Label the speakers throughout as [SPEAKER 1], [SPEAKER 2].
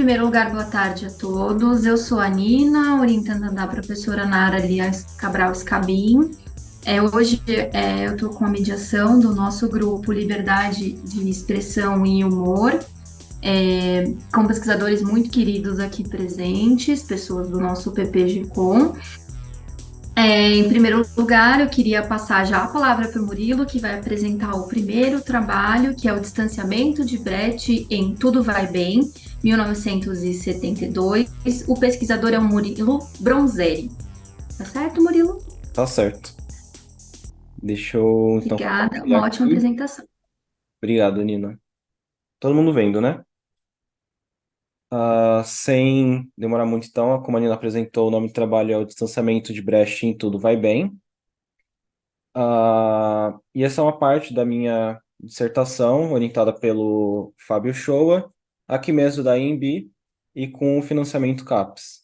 [SPEAKER 1] primeiro lugar, boa tarde a todos. Eu sou a Nina, orientanda da professora Nara Lias Cabral Scabin. Hoje eu estou com a mediação do nosso grupo Liberdade de Expressão e Humor, com pesquisadores muito queridos aqui presentes, pessoas do nosso PPG-Com. Em primeiro lugar, eu queria passar já a palavra para o Murilo, que vai apresentar o primeiro trabalho, que é o Distanciamento de Brecht em Tudo Vai Bem, 1972. O pesquisador é o Murilo Bronzeri. Tá certo, Murilo?
[SPEAKER 2] Tá certo. Deixa eu então
[SPEAKER 1] Obrigada,
[SPEAKER 2] compartilhar
[SPEAKER 1] uma ótima
[SPEAKER 2] aqui.
[SPEAKER 1] apresentação.
[SPEAKER 2] Obrigado, Nina. Todo mundo vendo, né? Sem demorar muito, então, como a Nina apresentou, o nome do trabalho é o Distanciamento de Brecht em Tudo Vai Bem. E essa é uma parte da minha dissertação, orientada pelo Fábio Shoa, aqui mesmo da IMB, e com o financiamento CAPES.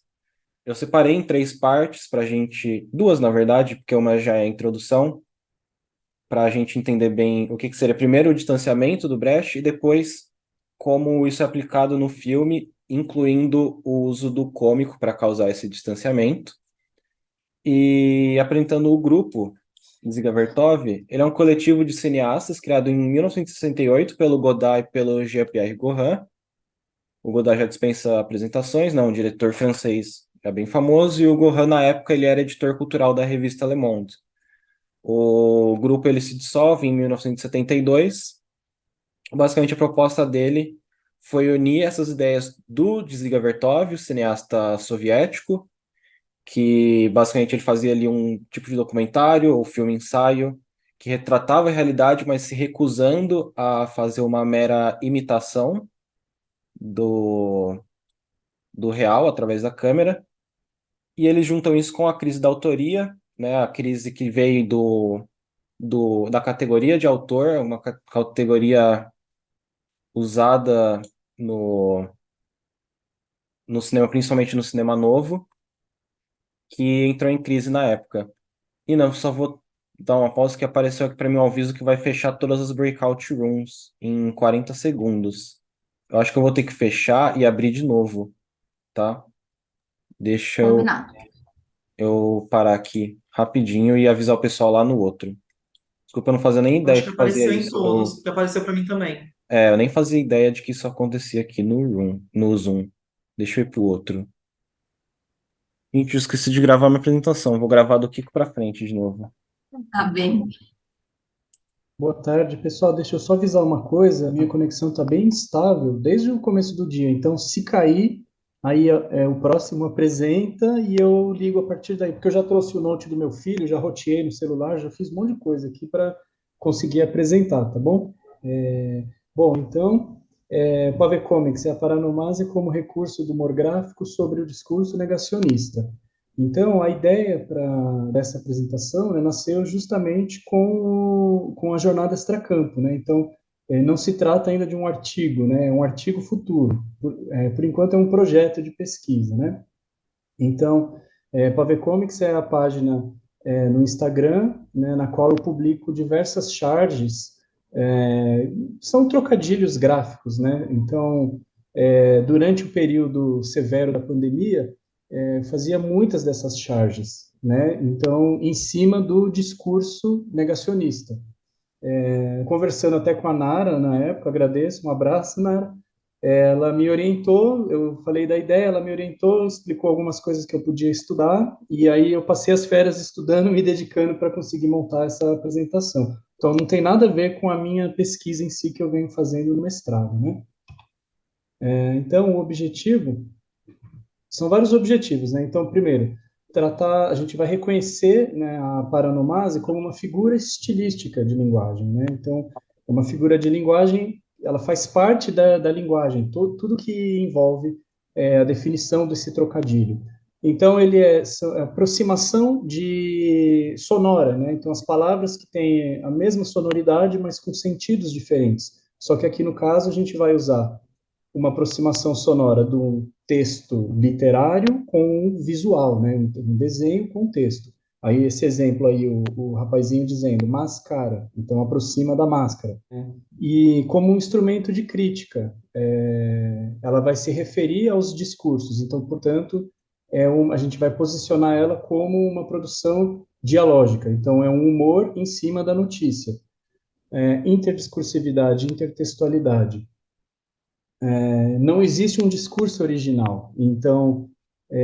[SPEAKER 2] Eu separei em três partes para a gente, duas na verdade, porque uma já é a introdução, para a gente entender bem o que seria primeiro o distanciamento do Brecht e depois como isso é aplicado no filme, incluindo o uso do cômico para causar esse distanciamento. E apresentando o grupo Ziga Vertov, ele é um coletivo de cineastas criado em 1968 pelo Godard e pelo Jean-Pierre Gorin. O Godard já dispensa apresentações, né? Um diretor francês já bem famoso, e o Gorin, na época, ele era editor cultural da revista Le Monde. O grupo ele se dissolve em 1972. Basicamente, a proposta dele foi unir essas ideias do Dziga Vertov, o cineasta soviético, que basicamente ele fazia ali um tipo de documentário ou filme-ensaio que retratava a realidade, mas se recusando a fazer uma mera imitação do, do real através da câmera. E eles juntam isso com a crise da autoria, né, a crise que veio da categoria de autor, uma categoria usada no, no cinema, principalmente no cinema novo, que entrou em crise na época. E não, só vou dar uma pausa que apareceu aqui para mim um aviso que vai fechar todas as breakout rooms em 40 segundos. Eu acho que eu vou ter que fechar e abrir de novo, tá? Deixa
[SPEAKER 1] Combinado.
[SPEAKER 2] eu parar aqui rapidinho e avisar o pessoal lá no outro. Desculpa, eu não fazia nem
[SPEAKER 3] Eu
[SPEAKER 2] ideia
[SPEAKER 3] acho que
[SPEAKER 2] que fazia
[SPEAKER 3] apareceu em
[SPEAKER 2] isso.
[SPEAKER 3] todos, que apareceu para mim também.
[SPEAKER 2] Eu nem fazia ideia de que isso acontecia aqui no Room, no Zoom. Deixa eu ir pro outro. Gente, eu esqueci de gravar minha apresentação. Vou gravar do Kiko pra frente de novo.
[SPEAKER 1] Tá bem.
[SPEAKER 4] Boa tarde, pessoal. Deixa eu só avisar uma coisa. Minha conexão está bem instável desde o começo do dia. Então, se cair, aí o próximo apresenta e eu ligo a partir daí. Porque eu já trouxe o note do meu filho, já roteei no celular, já fiz um monte de coisa aqui para conseguir apresentar, tá bom? Bom, então, Pave Comics é a Paranomase como recurso do humor gráfico sobre o discurso negacionista. Então, a ideia dessa apresentação, né, nasceu justamente com a jornada extracampo, né? Então, não se trata ainda de um artigo, né? É um artigo futuro. Por enquanto, é um projeto de pesquisa, né? Então, Pave Comics é a página no Instagram, né, na qual eu publico diversas charges, são trocadilhos gráficos, né? Então, durante o período severo da pandemia, fazia muitas dessas charges, né? Então, em cima do discurso negacionista. Conversando até com a Nara na época, agradeço, um abraço, Nara. Ela me orientou, eu falei da ideia, ela me orientou, explicou algumas coisas que eu podia estudar, e aí eu passei as férias estudando, me dedicando para conseguir montar essa apresentação. Então, não tem nada a ver com a minha pesquisa em si que eu venho fazendo no mestrado, né? Então, o objetivo são vários objetivos, né? Então, primeiro, a gente vai reconhecer, né, a paranomase como uma figura estilística de linguagem, né? Então, é uma figura de linguagem, ela faz parte da linguagem, tudo que envolve a definição desse trocadilho. Então, ele é aproximação de sonora, né? Então, as palavras que têm a mesma sonoridade, mas com sentidos diferentes. Só que aqui, no caso, a gente vai usar uma aproximação sonora do texto literário com o visual, né? Um desenho com texto. Aí esse exemplo aí, o rapazinho dizendo máscara, então aproxima da máscara. E como um instrumento de crítica, ela vai se referir aos discursos. Então, portanto, a gente vai posicionar ela como uma produção dialógica. Então, é um humor em cima da notícia. Interdiscursividade, intertextualidade. Não existe um discurso original. Então,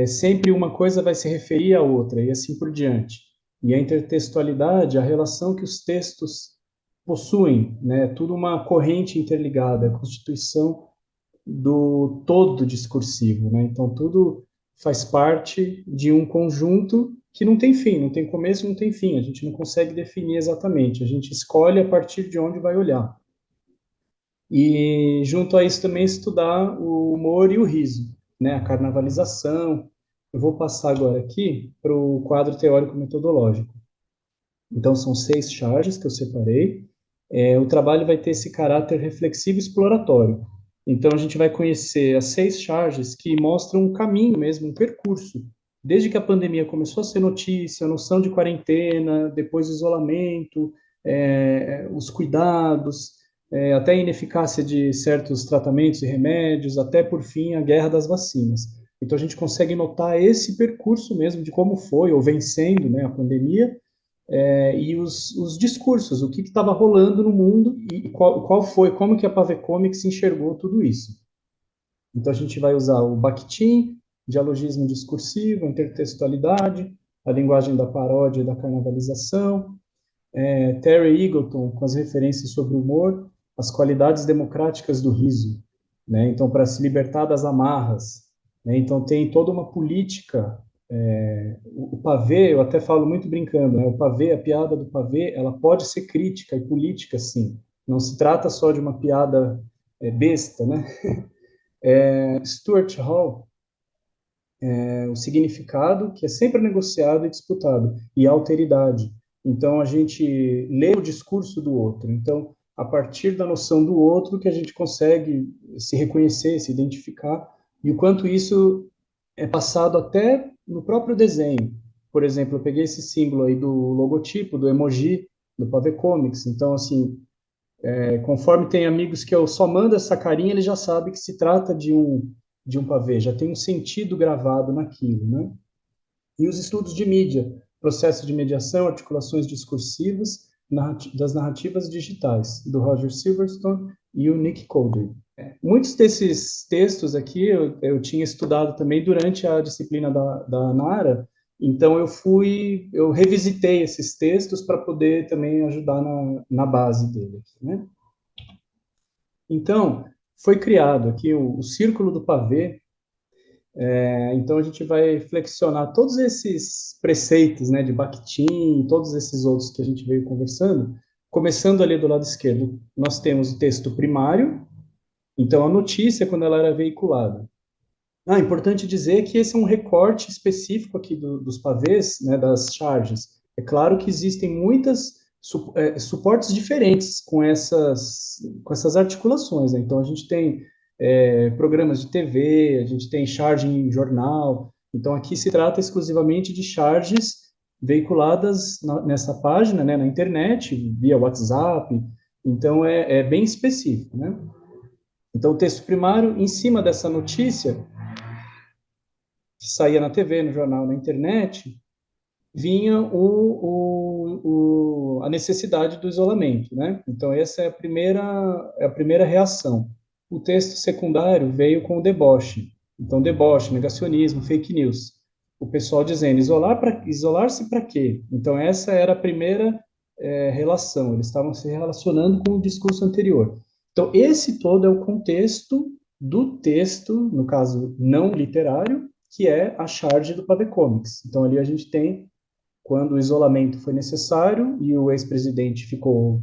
[SPEAKER 4] sempre uma coisa vai se referir à outra e assim por diante. E a intertextualidade, a relação que os textos possuem, né? Tudo uma corrente interligada, a constituição do todo discursivo, né? Então, tudo faz parte de um conjunto que não tem fim, não tem começo, não tem fim. A gente não consegue definir exatamente. A gente escolhe a partir de onde vai olhar. E junto a isso também estudar o humor e o riso, né? A carnavalização. Eu vou passar agora aqui para o quadro teórico-metodológico. Então, são 6 charges que eu separei. O trabalho vai ter esse caráter reflexivo e exploratório. Então, a gente vai conhecer as 6 charges que mostram um caminho mesmo, um percurso. Desde que a pandemia começou a ser notícia, a noção de quarentena, depois o isolamento, os cuidados, até a ineficácia de certos tratamentos e remédios, até, por fim, a guerra das vacinas. Então, a gente consegue notar esse percurso mesmo de como foi, ou vencendo, né, a pandemia, e os discursos, o que estava rolando no mundo e qual foi, como que a Pave Comics enxergou tudo isso. Então a gente vai usar o Bakhtin, dialogismo discursivo, intertextualidade, a linguagem da paródia e da carnavalização, Terry Eagleton com as referências sobre o humor, as qualidades democráticas do riso, né? Então para se libertar das amarras, né? Então tem toda uma política. O pavê, eu até falo muito brincando, né? O pavê, a piada do pavê, ela pode ser crítica e política, sim. Não se trata só de uma piada besta, né? Stuart Hall, o significado que é sempre negociado e disputado, e a alteridade. Então, a gente lê o discurso do outro. Então, a partir da noção do outro que a gente consegue se reconhecer, se identificar, e o quanto isso é passado até no próprio desenho. Por exemplo, eu peguei esse símbolo aí do logotipo, do emoji, do Pave Comics. Então, assim, conforme tem amigos que eu só mando essa carinha, ele já sabe que se trata de um pavê, já tem um sentido gravado naquilo, né? E os estudos de mídia, processo de mediação, articulações discursivas das narrativas digitais, do Roger Silverstone e o Nick Coder. Muitos desses textos aqui eu tinha estudado também durante a disciplina da Nara, então eu revisitei esses textos para poder também ajudar na base dele, né? Então, foi criado aqui o Círculo do Pavê. Então a gente vai flexionar todos esses preceitos, né, de Bakhtin, todos esses outros que a gente veio conversando, começando ali do lado esquerdo. Nós temos o texto primário, então a notícia quando ela era veiculada. Importante dizer que esse é um recorte específico aqui dos pavês, né, das charges. É claro que existem muitas suportes diferentes com essas articulações, né? Então a gente tem programas de TV, a gente tem charge em jornal. Então aqui se trata exclusivamente de charges veiculadas nessa página, né, na internet, via WhatsApp. Então é bem específico, né? Então o texto primário, em cima dessa notícia que saía na TV, no jornal, na internet, vinha a necessidade do isolamento, né? Então essa é a primeira reação. O texto secundário veio com o deboche. Então deboche, negacionismo, fake news. O pessoal dizendo isolar-se para quê? Então essa era a primeira relação. Eles estavam se relacionando com o discurso anterior. Então esse todo é o contexto do texto, no caso não literário, que é a charge do Pave Comics. Então ali a gente tem quando o isolamento foi necessário e o ex-presidente ficou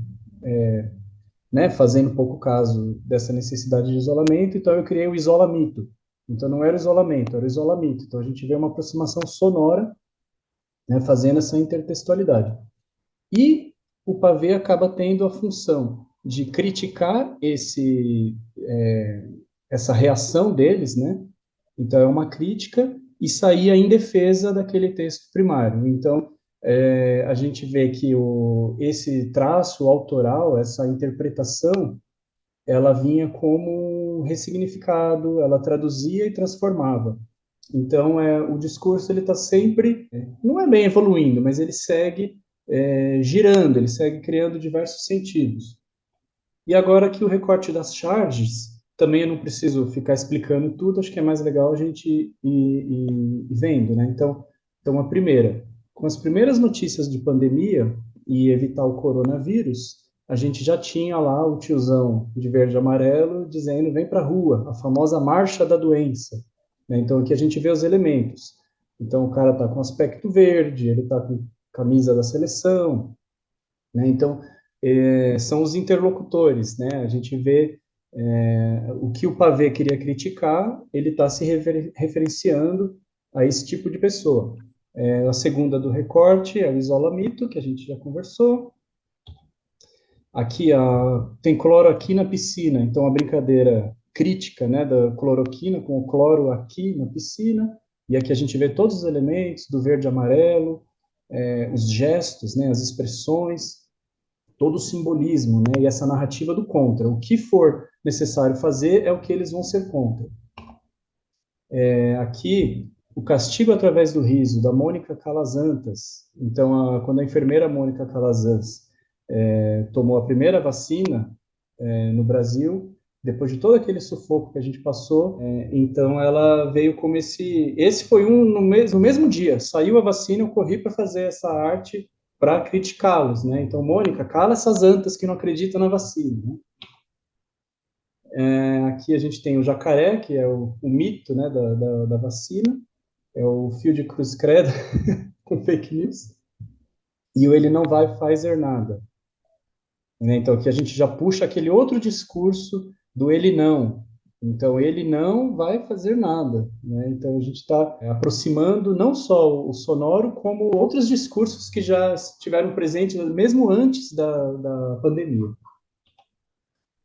[SPEAKER 4] né, fazendo pouco caso dessa necessidade de isolamento, então eu criei o isolamito. Então não era o isolamento, era o isolamito. Então a gente vê uma aproximação sonora, né, fazendo essa intertextualidade. E o pavê acaba tendo a função de criticar essa reação deles, né? Então é uma crítica e saía em defesa daquele texto primário. Então a gente vê que esse traço autoral, essa interpretação, ela vinha como um ressignificado, ela traduzia e transformava. Então, o discurso ele está sempre, não é bem evoluindo, mas ele segue girando, ele segue criando diversos sentidos. E agora que o recorte das charges, também eu não preciso ficar explicando tudo, acho que é mais legal a gente ir vendo, né? Então, a primeira, com as primeiras notícias de pandemia e evitar o coronavírus, a gente já tinha lá o tiozão de verde e amarelo dizendo vem para a rua, a famosa marcha da doença, né? Então, aqui a gente vê os elementos. Então, o cara está com aspecto verde, ele está com camisa da seleção, né? Então, são os interlocutores, né? A gente vê o que o Pavê queria criticar, ele está se referenciando a esse tipo de pessoa. A segunda do recorte é o isolamento, que a gente já conversou. Aqui tem cloro aqui na piscina, então a brincadeira crítica, né, da cloroquina com o cloro aqui na piscina. E aqui a gente vê todos os elementos do verde e amarelo, os gestos, né, as expressões, todo o simbolismo, né, e essa narrativa do contra. O que for necessário fazer é o que eles vão ser contra. Aqui, o castigo através do riso, da Mônica Calazantas. Então, quando a enfermeira Mônica Calazans tomou a primeira vacina no Brasil, depois de todo aquele sufoco que a gente passou, então ela veio como esse foi no mesmo dia, saiu a vacina, eu corri para fazer essa arte para criticá-los, né? Então, Mônica, cala essas antas que não acreditam na vacina, né? Aqui a gente tem o jacaré, que é o mito, né, da vacina, é o fio de cruz credo com fake news, e o ele não vai Pfizer nada, né? Então, aqui a gente já puxa aquele outro discurso do ele não. Então, ele não vai fazer nada, né? Então, a gente está aproximando não só o sonoro, como outros discursos que já estiveram presentes mesmo antes da pandemia.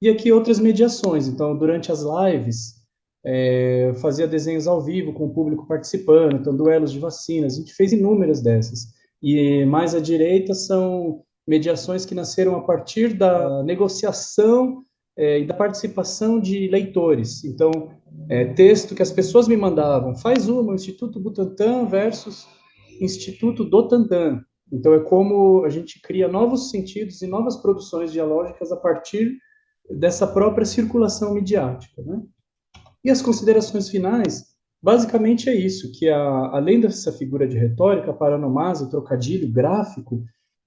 [SPEAKER 4] E aqui outras mediações. Então, durante as lives, eu fazia desenhos ao vivo com o público participando, então, duelos de vacinas, a gente fez inúmeras dessas. E mais à direita são mediações que nasceram a partir da negociação e da participação de leitores. Então, texto que as pessoas me mandavam, faz uma, Instituto Butantan versus Instituto do Tantan. Então, é como a gente cria novos sentidos e novas produções dialógicas a partir dessa própria circulação midiática, né? E as considerações finais, basicamente é isso, que além dessa figura de retórica, paranomase, trocadilho, gráfico,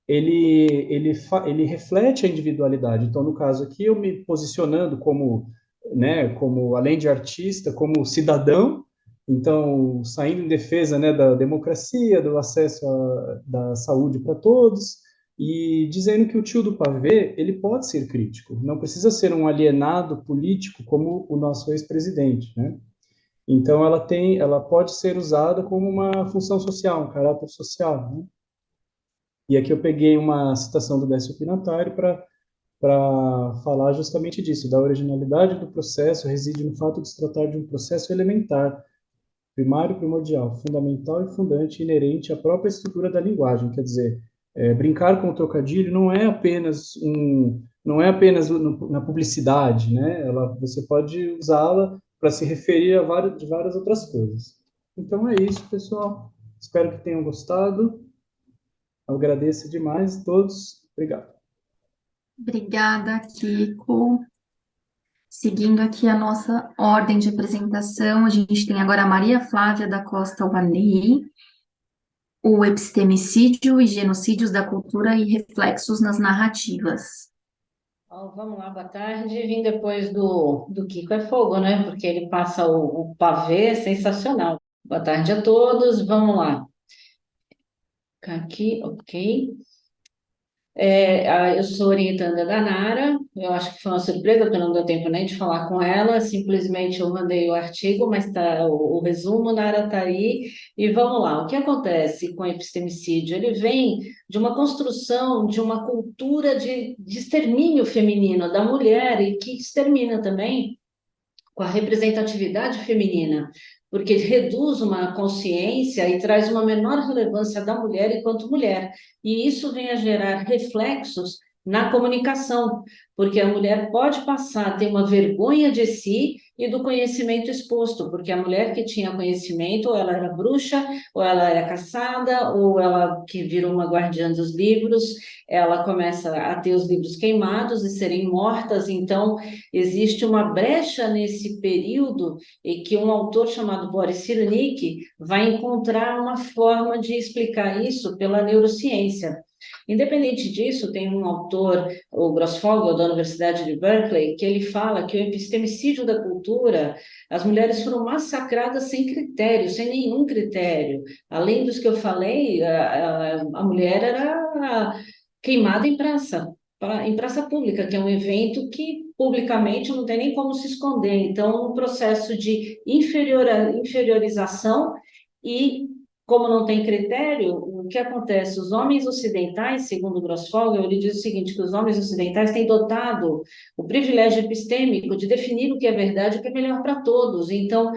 [SPEAKER 4] ele reflete a individualidade. Então, no caso aqui, eu me posicionando como, né, como além de artista, como cidadão, então, saindo em defesa, né, da democracia, do acesso da saúde para todos, e dizendo que o tio do pavê, ele pode ser crítico, não precisa ser um alienado político como o nosso ex-presidente, né? Então ela pode ser usada como uma função social, um caráter social, né? E aqui eu peguei uma citação do Décio Pinatari para falar justamente disso, da originalidade do processo reside no fato de se tratar de um processo elementar, primário, primordial, fundamental e fundante, inerente à própria estrutura da linguagem. Quer dizer, brincar com o trocadilho não é apenas na publicidade, né? Você pode usá-la para se referir de várias outras coisas. Então é isso, pessoal. Espero que tenham gostado. Eu agradeço demais a todos. Obrigado.
[SPEAKER 1] Obrigada, Kiko. Seguindo aqui a nossa ordem de apresentação, a gente tem agora a Maria Flávia da Costa Wanley, o epistemicídio e genocídios da cultura e reflexos nas narrativas.
[SPEAKER 3] Vamos lá, boa tarde. Vim depois do Kiko é fogo, né? Porque ele passa o pavê sensacional. Boa tarde a todos, vamos lá. Aqui, ok. Eu sou orientanda da Nara, eu acho que foi uma surpresa, porque não deu tempo nem de falar com ela, simplesmente eu mandei o artigo, mas tá o resumo, Nara está aí, e vamos lá. O que acontece com o epistemicídio? Ele vem de uma construção de uma cultura de extermínio feminino da mulher, e que extermina também com a representatividade feminina. porque reduz uma consciência e traz uma menor relevância da mulher enquanto mulher. E isso vem a gerar reflexos na comunicação, porque a mulher pode passar a ter uma vergonha de si e do conhecimento exposto, porque a mulher que tinha conhecimento, ou ela era bruxa, ou ela era caçada, ou ela que virou uma guardiã dos livros, ela começa a ter os livros queimados e serem mortas, então existe uma brecha nesse período e que um autor chamado Boris Cyrulnik vai encontrar uma forma de explicar isso pela neurociência. Independente disso, tem um autor, o Grossfogel, da Universidade de Berkeley, que ele fala que o epistemicídio da cultura, as mulheres foram massacradas sem critério, sem nenhum critério. Além dos que eu falei, a mulher era queimada em praça pública, que é um evento que publicamente não tem nem como se esconder. Então, um processo de inferiorização e como não tem critério, o que acontece? Os homens ocidentais, segundo Grossfogel, ele diz o seguinte, que os homens ocidentais têm dotado o privilégio epistêmico de definir o que é verdade e o que é melhor para todos. Então,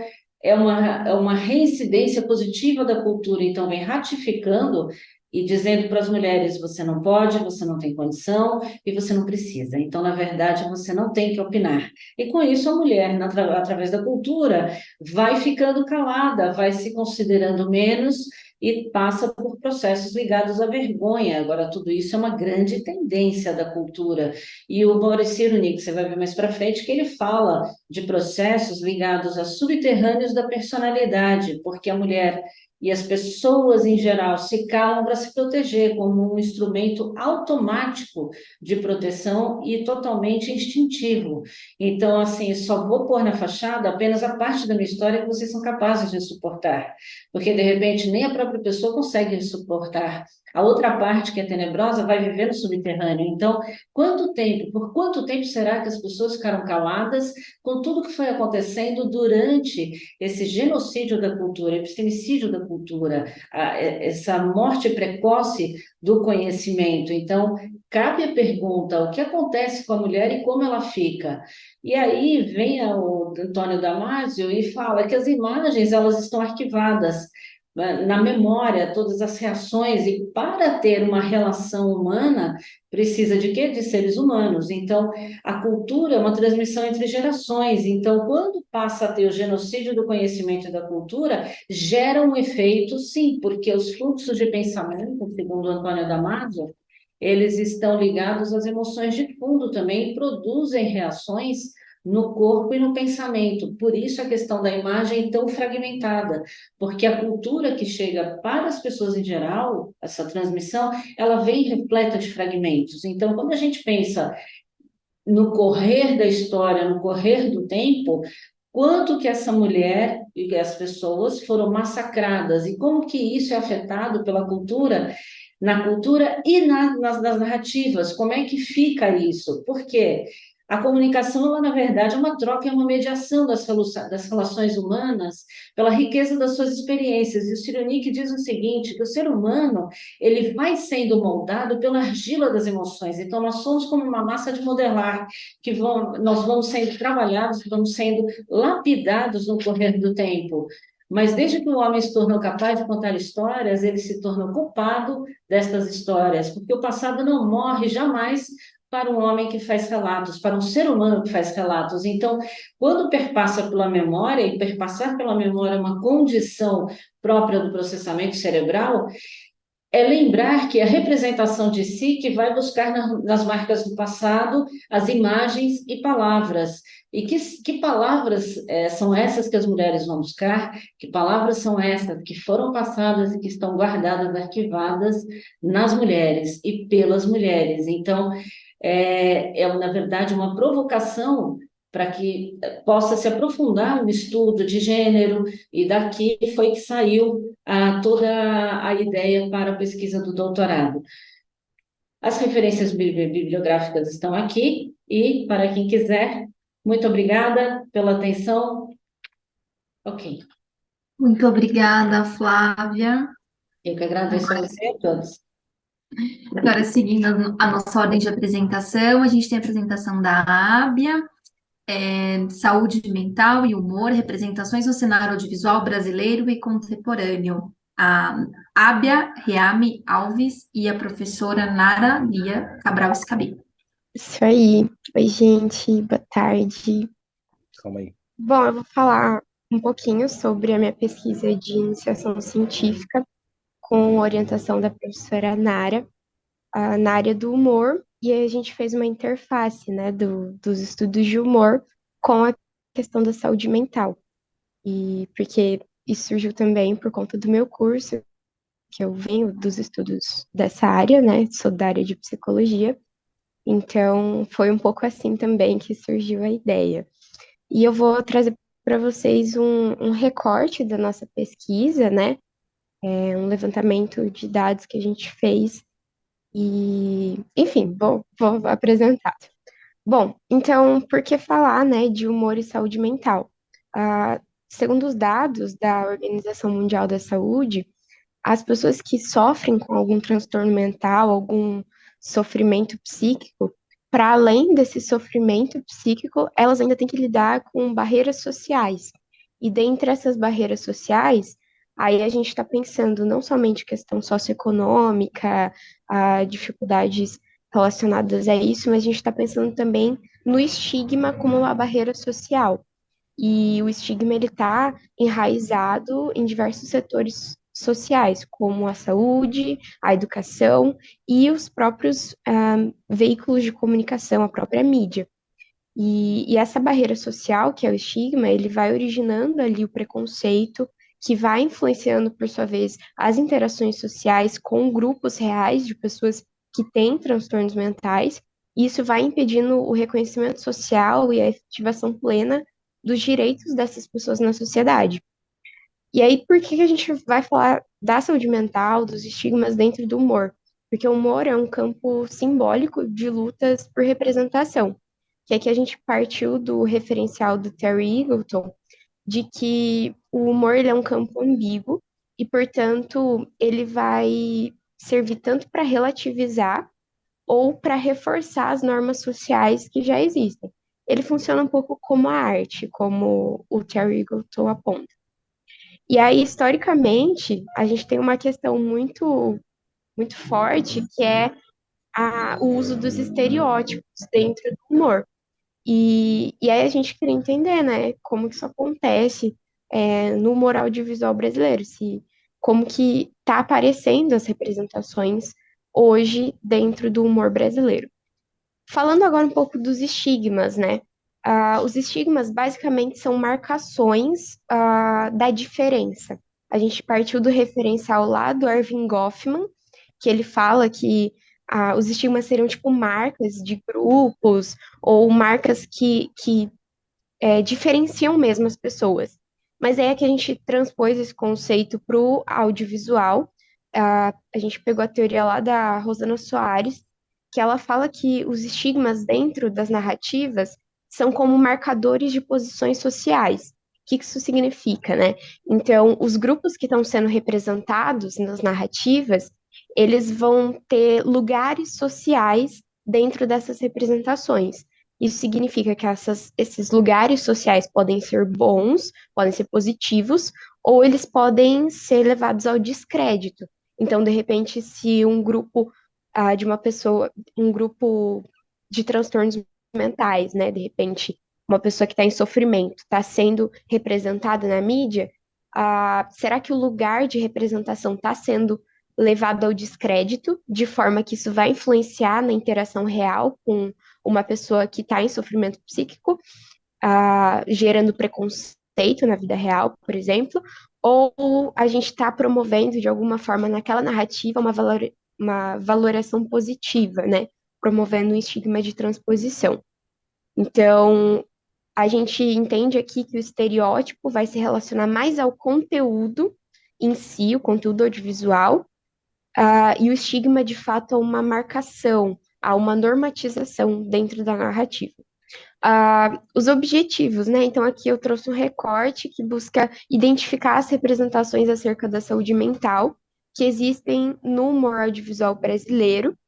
[SPEAKER 3] é uma reincidência positiva da cultura, então vem ratificando e dizendo para as mulheres, você não pode, você não tem condição e você não precisa. Então, na verdade, você não tem que opinar. E com isso, a mulher, através da cultura, vai ficando calada, vai se considerando menos e passa por processos ligados à vergonha. Agora, tudo isso é uma grande tendência da cultura. E o Boris Cyrulnik, você vai ver mais para frente, que ele fala de processos ligados a subterrâneos da personalidade, porque a mulher e as pessoas em geral se calam para se proteger como um instrumento automático de proteção e totalmente instintivo. Então, assim, só vou pôr na fachada apenas a parte da minha história que vocês são capazes de suportar, porque de repente nem a própria pessoa consegue suportar. A outra parte que é tenebrosa vai viver no subterrâneo. Então, por quanto tempo será que as pessoas ficaram caladas com tudo que foi acontecendo durante esse genocídio da cultura, epistemicídio da cultura, essa morte precoce do conhecimento? Então, cabe a pergunta, o que acontece com a mulher e como ela fica? E aí vem o Antônio Damasio e fala que as imagens elas estão arquivadas, né, na memória, todas as reações, e para ter uma relação humana, precisa de quê? De seres humanos. Então, a cultura é uma transmissão entre gerações. Então, quando passa a ter o genocídio do conhecimento e da cultura, gera um efeito, sim, porque os fluxos de pensamento, segundo Antônio Damasio, eles estão ligados às emoções de fundo também e produzem reações no corpo e no pensamento. Por isso a questão da imagem é tão fragmentada, porque a cultura que chega para as pessoas em geral, essa transmissão, ela vem repleta de fragmentos. Então, quando a gente pensa no correr da história, no correr do tempo, quanto que essa mulher e as pessoas foram massacradas e como que isso é afetado pela cultura, na cultura e nas narrativas, como é que fica isso? Por quê? A comunicação, ela, na verdade, é uma troca, é uma mediação das relações humanas pela riqueza das suas experiências. E o Cyrulnik diz o seguinte, que o ser humano, ele vai sendo moldado pela argila das emoções. Então, nós somos como uma massa de modelar, nós vamos sendo trabalhados, vamos sendo lapidados no correr do tempo. Mas desde que o homem se tornou capaz de contar histórias, ele se tornou culpado destas histórias, porque o passado não morre jamais para um homem que faz relatos, para um ser humano que faz relatos. Então, quando perpassa pela memória, e perpassar pela memória é uma condição própria do processamento cerebral, é lembrar que a representação de si que vai buscar nas marcas do passado as imagens e palavras. E que palavras são essas que as mulheres vão buscar? Que palavras são essas que foram passadas e que estão guardadas, arquivadas nas mulheres e pelas mulheres? Então, na verdade, uma provocação para que possa se aprofundar no estudo de gênero, e daqui foi que saiu toda a ideia para a pesquisa do doutorado. As referências bibliográficas estão aqui, e para quem quiser, muito obrigada pela atenção. Ok,
[SPEAKER 1] Muito obrigada, Flávia.
[SPEAKER 3] eu que agradeço a você e a todos.
[SPEAKER 1] Agora, seguindo a nossa ordem de apresentação, a gente tem a apresentação da Ábia, Saúde mental e humor, representações no cenário audiovisual brasileiro e contemporâneo. A Ábia Reame Alves e a professora Nara Lia Cabral Scabim.
[SPEAKER 5] Isso aí. Oi, gente, boa tarde.
[SPEAKER 2] Calma aí.
[SPEAKER 5] Bom, eu vou falar um pouquinho sobre a minha pesquisa de iniciação científica com orientação da professora Nara, na área do humor, e aí a gente fez uma interface, né, dos estudos de humor com a questão da saúde mental. E porque isso surgiu também por conta do meu curso, que eu venho dos estudos dessa área, né, sou da área de psicologia, então foi um pouco assim também que surgiu a ideia. E eu vou trazer para vocês um recorte da nossa pesquisa, né? Um levantamento de dados que a gente fez. E, enfim, vou apresentar. Bom, então, por que falar, né, de humor e saúde mental? Segundo os dados da Organização Mundial da Saúde, as pessoas que sofrem com algum transtorno mental, algum sofrimento psíquico, para além desse sofrimento psíquico, elas ainda têm que lidar com barreiras sociais. E dentre essas barreiras sociais, aí a gente está pensando não somente questão socioeconômica, dificuldades relacionadas a isso, mas a gente está pensando também no estigma como uma barreira social. E o estigma ele está enraizado em diversos setores sociais, como a saúde, a educação e os próprios veículos de comunicação, a própria mídia. E essa barreira social, que é o estigma, ele vai originando ali o preconceito, que vai influenciando, por sua vez, as interações sociais com grupos reais de pessoas que têm transtornos mentais, e isso vai impedindo o reconhecimento social e a efetivação plena dos direitos dessas pessoas na sociedade. E aí, por que a gente vai falar da saúde mental, dos estigmas dentro do humor? Porque o humor é um campo simbólico de lutas por representação, que é que a gente partiu do referencial do Terry Eagleton, de que o humor ele é um campo ambíguo e, portanto, ele vai servir tanto para relativizar ou para reforçar as normas sociais que já existem. Ele funciona um pouco como a arte, como o Terry Eagleton aponta. E aí, historicamente, a gente tem uma questão muito forte, que é o uso dos estereótipos dentro do humor. E aí a gente queria entender, né, como que isso acontece no humor audiovisual brasileiro, como que está aparecendo as representações hoje dentro do humor brasileiro. Falando agora um pouco dos estigmas, né? Os estigmas basicamente são marcações da diferença. A gente partiu do referencial lá do Erving Goffman, que ele fala que os estigmas seriam tipo marcas de grupos ou marcas que diferenciam mesmo as pessoas. Mas é que a gente transpôs esse conceito para o audiovisual. A gente pegou a teoria lá da Rosana Soares, que ela fala que os estigmas dentro das narrativas são como marcadores de posições sociais. O que isso significa, né? Então, os grupos que estão sendo representados nas narrativas, eles vão ter lugares sociais dentro dessas representações. Isso significa que esses lugares sociais podem ser bons, podem ser positivos, ou eles podem ser levados ao descrédito. Então, de repente, se um grupo de uma pessoa, um grupo de transtornos mentais, né? De repente, uma pessoa que está em sofrimento está sendo representada na mídia, será que o lugar de representação está sendo levado ao descrédito, de forma que isso vai influenciar na interação real com uma pessoa que está em sofrimento psíquico, gerando preconceito na vida real, por exemplo, ou a gente está promovendo de alguma forma naquela narrativa uma valoração positiva, né? Promovendo um estigma de transposição. Então, a gente entende aqui que o estereótipo vai se relacionar mais ao conteúdo em si, o conteúdo audiovisual, e o estigma, de fato, a uma marcação, a uma normatização dentro da narrativa. Os objetivos, né? Então, aqui eu trouxe um recorte que busca identificar as representações acerca da saúde mental que existem no humor audiovisual brasileiro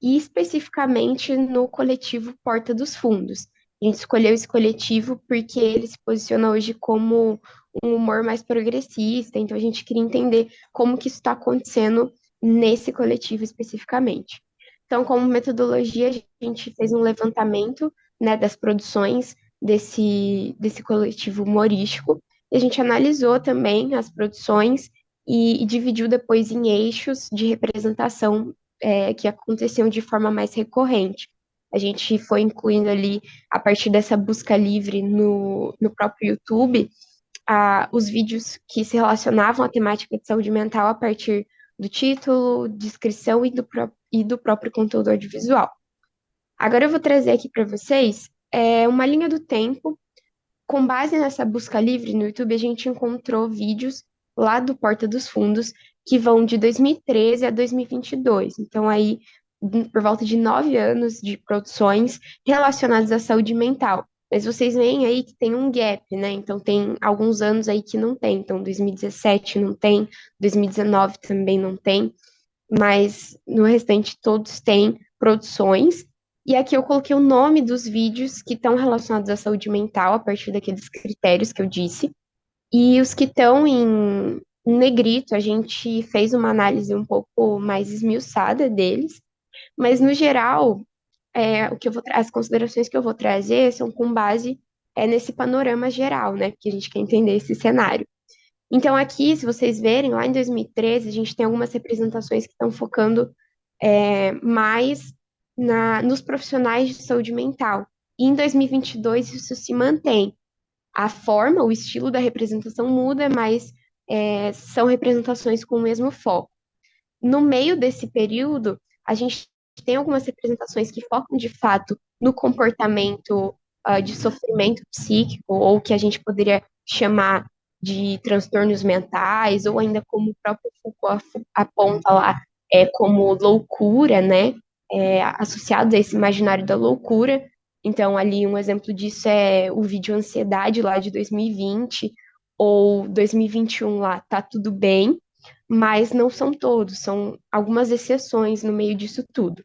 [SPEAKER 5] e especificamente no coletivo Porta dos Fundos. A gente escolheu esse coletivo porque ele se posiciona hoje como um humor mais progressista, então a gente queria entender como que isso está acontecendo nesse coletivo especificamente. Então, como metodologia, a gente fez um levantamento, né, das produções desse coletivo humorístico, e a gente analisou também as produções e dividiu depois em eixos de representação que aconteciam de forma mais recorrente. A gente foi incluindo ali, a partir dessa busca livre no próprio YouTube, os vídeos que se relacionavam à temática de saúde mental a partir do título, descrição e do próprio conteúdo audiovisual. Agora eu vou trazer aqui para vocês uma linha do tempo. Com base nessa busca livre no YouTube, a gente encontrou vídeos lá do Porta dos Fundos que vão de 2013 a 2022. Então, aí, por volta de 9 anos de produções relacionadas à saúde mental. Mas vocês veem aí que tem um gap, né? Então, tem alguns anos aí que não tem. Então, 2017 não tem, 2019 também não tem, mas no restante todos têm produções. E aqui eu coloquei o nome dos vídeos que estão relacionados à saúde mental, a partir daqueles critérios que eu disse. E os que estão em negrito, a gente fez uma análise um pouco mais esmiuçada deles, mas no geral, as considerações que eu vou trazer são com base nesse panorama geral, né? Porque a gente quer entender esse cenário. Então, aqui, se vocês verem, lá em 2013, a gente tem algumas representações que estão focando mais nos profissionais de saúde mental. E em 2022, isso se mantém. A forma, o estilo da representação muda, mas são representações com o mesmo foco. No meio desse período, a gente tem algumas representações que focam, de fato, no comportamento de sofrimento psíquico, ou que a gente poderia chamar de transtornos mentais, ou ainda como o próprio Foucault aponta lá, como loucura, né? Associado a esse imaginário da loucura. Então, ali um exemplo disso é o vídeo Ansiedade, lá de 2020, ou 2021 lá, Tá Tudo Bem, mas não são todos, são algumas exceções no meio disso tudo.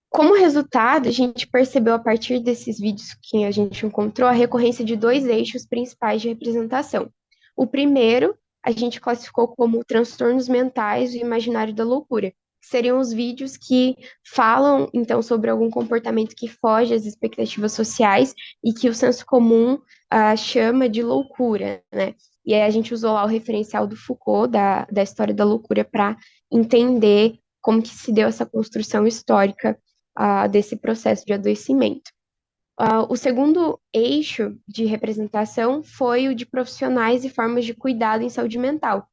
[SPEAKER 5] Como resultado, a gente percebeu a partir desses vídeos que a gente encontrou a recorrência de dois eixos principais de representação. O primeiro, a gente classificou como transtornos mentais e imaginário da loucura, que seriam os vídeos que falam, então, sobre algum comportamento que foge às expectativas sociais e que o senso comum chama de loucura, né? E aí a gente usou lá o referencial do Foucault, da história da loucura, para entender como que se deu essa construção histórica desse processo de adoecimento. O segundo eixo de representação foi o de profissionais e formas de cuidado em saúde mental.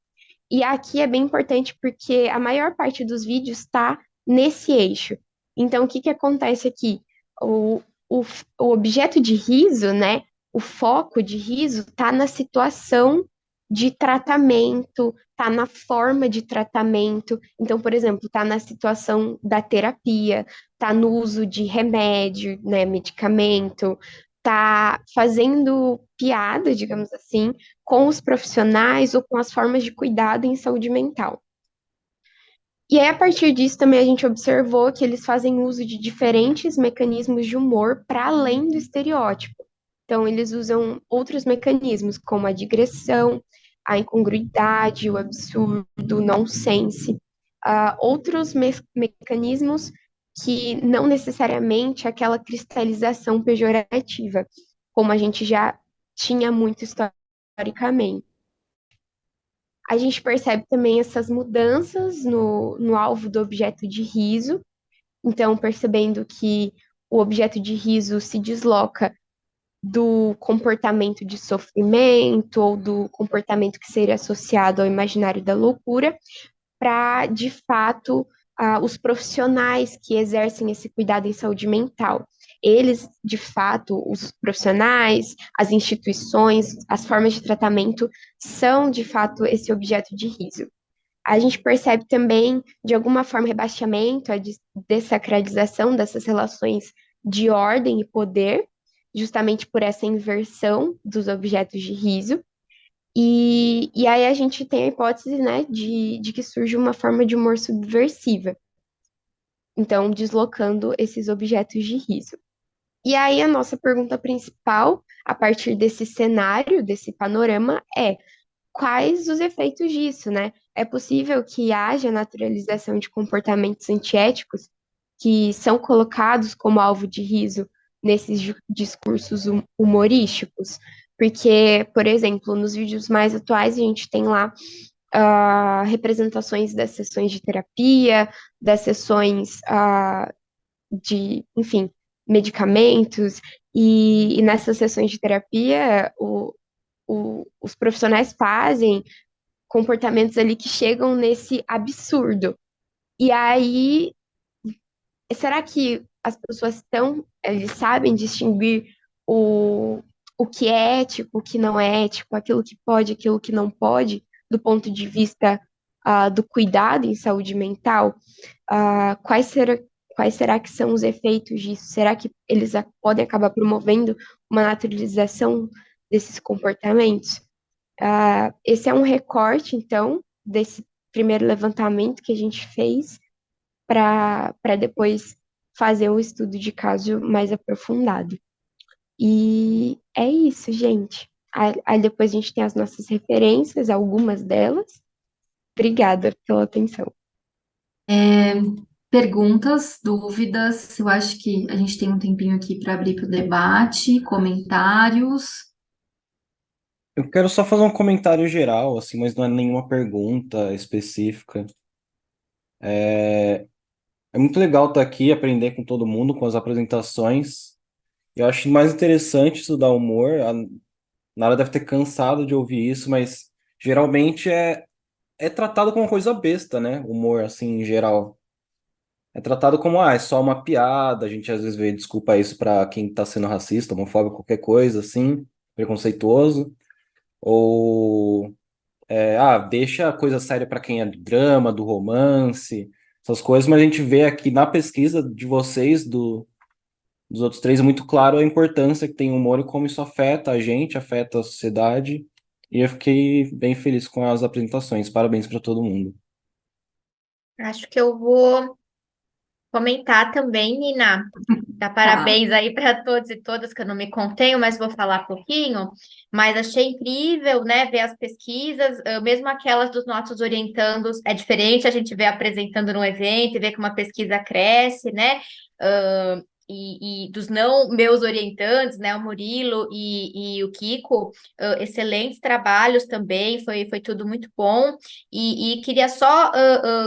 [SPEAKER 5] E aqui é bem importante porque a maior parte dos vídeos está nesse eixo. Então, o que acontece aqui? O, o, o objeto de riso, né? O foco de riso está na situação de tratamento, está na forma de tratamento. Então, por exemplo, está na situação da terapia, está no uso de remédio, né, medicamento, está fazendo piada, digamos assim, com os profissionais ou com as formas de cuidado em saúde mental. E aí, a partir disso, também a gente observou que eles fazem uso de diferentes mecanismos de humor para além do estereótipo. Então, eles usam outros mecanismos, como a digressão, a incongruidade, o absurdo, o nonsense, outros mecanismos que não necessariamente aquela cristalização pejorativa, como a gente já tinha muito historicamente. A gente percebe também essas mudanças no alvo do objeto de riso, então percebendo que o objeto de riso se desloca do comportamento de sofrimento ou do comportamento que seria associado ao imaginário da loucura, para, de fato, os profissionais que exercem esse cuidado em saúde mental. Eles, de fato, os profissionais, as instituições, as formas de tratamento são, de fato, esse objeto de riso. A gente percebe também, de alguma forma, rebaixamento, a dessacralização dessas relações de ordem e poder, justamente por essa inversão dos objetos de riso. E aí a gente tem a hipótese, né, de que surge uma forma de humor subversiva, então deslocando esses objetos de riso. E aí a nossa pergunta principal, a partir desse cenário, desse panorama, é quais os efeitos disso, né? É possível que haja naturalização de comportamentos antiéticos que são colocados como alvo de riso nesses discursos humorísticos? Porque, por exemplo, nos vídeos mais atuais a gente tem lá representações das sessões de terapia, das sessões de, enfim, medicamentos, e nessas sessões de terapia os profissionais fazem comportamentos ali que chegam nesse absurdo. E aí, será que as pessoas eles sabem distinguir o, o que é ético, o que não é ético, aquilo que pode, aquilo que não pode, do ponto de vista do cuidado em saúde mental? Ah, quais será que são os efeitos disso? Será que eles podem acabar promovendo uma naturalização desses comportamentos? Esse é um recorte, então, desse primeiro levantamento que a gente fez para depois fazer um estudo de caso mais aprofundado. E é isso, gente. Aí depois a gente tem as nossas referências, algumas delas. Obrigada pela atenção.
[SPEAKER 1] Perguntas, dúvidas? Eu acho que a gente tem um tempinho aqui para abrir para o debate, comentários.
[SPEAKER 2] Eu quero só fazer um comentário geral, assim, mas não é nenhuma pergunta específica. É muito legal estar aqui, aprender com todo mundo, com as apresentações. Eu acho mais interessante estudar humor. A Nara deve ter cansado de ouvir isso, mas geralmente é tratado como uma coisa besta, né? Humor, assim, em geral. É tratado como, é só uma piada. A gente às vezes vê desculpa isso pra quem tá sendo racista, homofóbico, qualquer coisa, assim, preconceituoso. Ou, deixa a coisa séria pra quem é do drama, do romance, essas coisas, mas a gente vê aqui na pesquisa de vocês, dos outros três, é muito claro a importância que tem o humor e como isso afeta a gente, afeta a sociedade. E eu fiquei bem feliz com as apresentações. Parabéns para todo mundo.
[SPEAKER 6] Acho que eu vou comentar também, Nina. Dá
[SPEAKER 1] Tá.
[SPEAKER 6] parabéns aí para todos e todas, que eu não me contenho, mas vou falar pouquinho. Mas achei incrível, né, ver as pesquisas, mesmo aquelas dos nossos orientandos, é diferente a gente ver apresentando no evento e ver que uma pesquisa cresce, né? E dos não meus orientantes, né, o Murilo e o Kiko, excelentes trabalhos também, foi tudo muito bom. E queria só,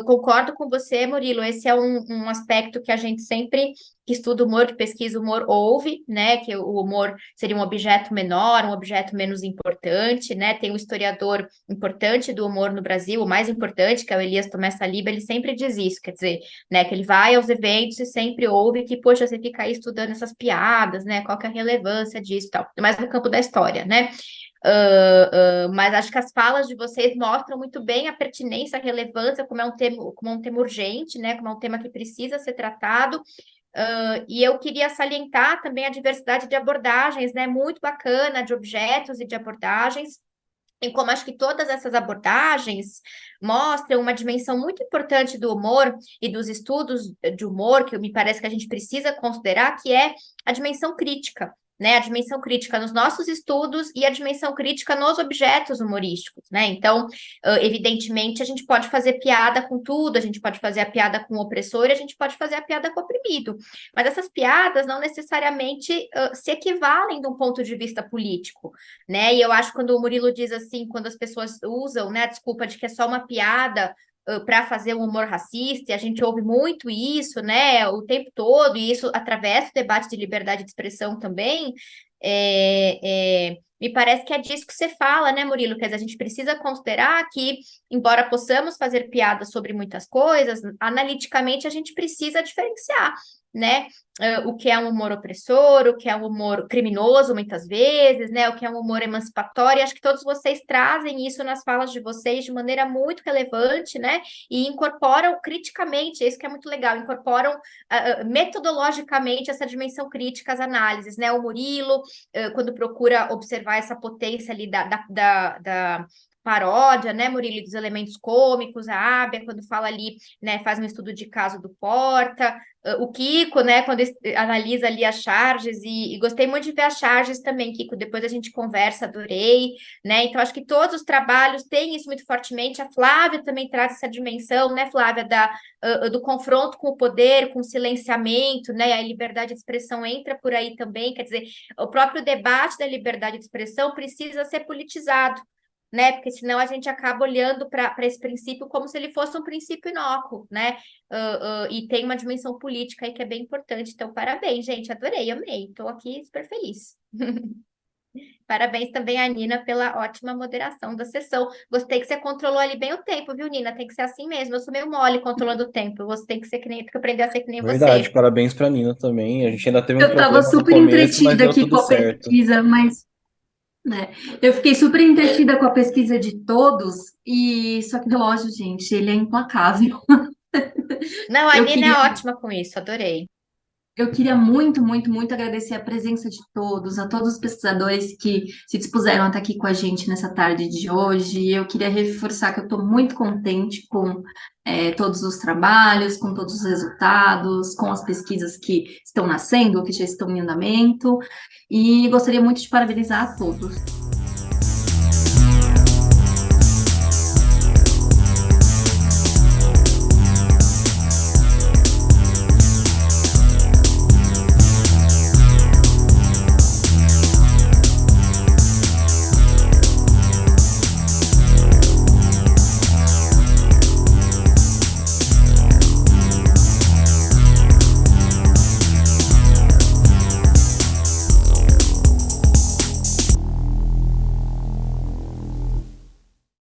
[SPEAKER 6] concordo com você, Murilo, esse é um aspecto que a gente sempre que estuda humor, que pesquisa humor, ouve, né, que o humor seria um objeto menor, um objeto menos importante, né, tem um historiador importante do humor no Brasil, o mais importante, que é o Elias Tomé Saliba, ele sempre diz isso, quer dizer, né, que ele vai aos eventos e sempre ouve que, poxa, você fica aí estudando essas piadas, né, qual que é a relevância disso e tal, mais no campo da história, né, mas acho que as falas de vocês mostram muito bem a pertinência, a relevância, como é um tema urgente, né? Como é um tema que precisa ser tratado. E eu queria salientar também a diversidade de abordagens, né? Muito bacana, de objetos e de abordagens. E como acho que todas essas abordagens mostram uma dimensão muito importante do humor e dos estudos de humor, que me parece que a gente precisa considerar, que é a dimensão crítica, né? A dimensão crítica nos nossos estudos e a dimensão crítica nos objetos humorísticos, né? Então, evidentemente, a gente pode fazer piada com tudo, a gente pode fazer a piada com o opressor e a gente pode fazer a piada com o oprimido. Mas essas piadas não necessariamente se equivalem de um ponto de vista político, né? E eu acho que quando o Murilo diz assim, quando as pessoas usam, né, a desculpa de que é só uma piada para fazer um humor racista, e a gente ouve muito isso, né, o tempo todo, e isso atravessa o debate de liberdade de expressão também, me parece que é disso que você fala, né, Murilo? Quer dizer, a gente precisa considerar que, embora possamos fazer piadas sobre muitas coisas, analiticamente a gente precisa diferenciar, né? O que é um humor opressor, o que é um humor criminoso, muitas vezes, né? O que é um humor emancipatório. E acho que todos vocês trazem isso nas falas de vocês de maneira muito relevante, né? E incorporam criticamente, isso que é muito legal, incorporam metodologicamente essa dimensão crítica às análises, né? O Murilo, quando procura observar essa potência ali da paródia, né, Murilo, dos elementos cômicos, a Ábia, quando fala ali, né, faz um estudo de caso do Porta, o Kiko, né, quando analisa ali as charges, e gostei muito de ver as charges também, Kiko, depois a gente conversa, adorei, né, então acho que todos os trabalhos têm isso muito fortemente, a Flávia também traz essa dimensão, né, Flávia, do confronto com o poder, com o silenciamento, né, a liberdade de expressão entra por aí também, quer dizer, o próprio debate da liberdade de expressão precisa ser politizado, né? Porque senão a gente acaba olhando para esse princípio como se ele fosse um princípio inócuo, né? E tem uma dimensão política aí que é bem importante. Então, parabéns, gente, adorei, amei, estou aqui super feliz. Parabéns também à Nina pela ótima moderação da sessão. Gostei que você controlou ali bem o tempo, viu, Nina? Tem que ser assim mesmo. Eu sou meio mole controlando o tempo. Você tem que ser que nem, tem que aprender a ser que nem
[SPEAKER 2] Verdade,
[SPEAKER 6] você.
[SPEAKER 2] parabéns pra Nina também. A gente ainda teve um
[SPEAKER 1] Eu estava
[SPEAKER 2] problema no
[SPEAKER 1] super
[SPEAKER 2] começo, mas
[SPEAKER 1] entretida
[SPEAKER 2] deu
[SPEAKER 1] aqui
[SPEAKER 2] tudo
[SPEAKER 1] com a
[SPEAKER 2] certo.
[SPEAKER 1] pesquisa, mas né, eu fiquei super entretida com a pesquisa de todos, e só que o relógio, gente, ele é implacável.
[SPEAKER 6] Não, a
[SPEAKER 1] Eu
[SPEAKER 6] Nina é
[SPEAKER 1] queria
[SPEAKER 6] ótima com isso, adorei.
[SPEAKER 1] Eu queria muito, muito, muito agradecer a presença de todos, a todos os pesquisadores que se dispuseram a estar aqui com a gente nessa tarde de hoje. Eu queria reforçar que eu estou muito contente com todos os trabalhos, com todos os resultados, com as pesquisas que estão nascendo, que já estão em andamento, e gostaria muito de parabenizar a todos.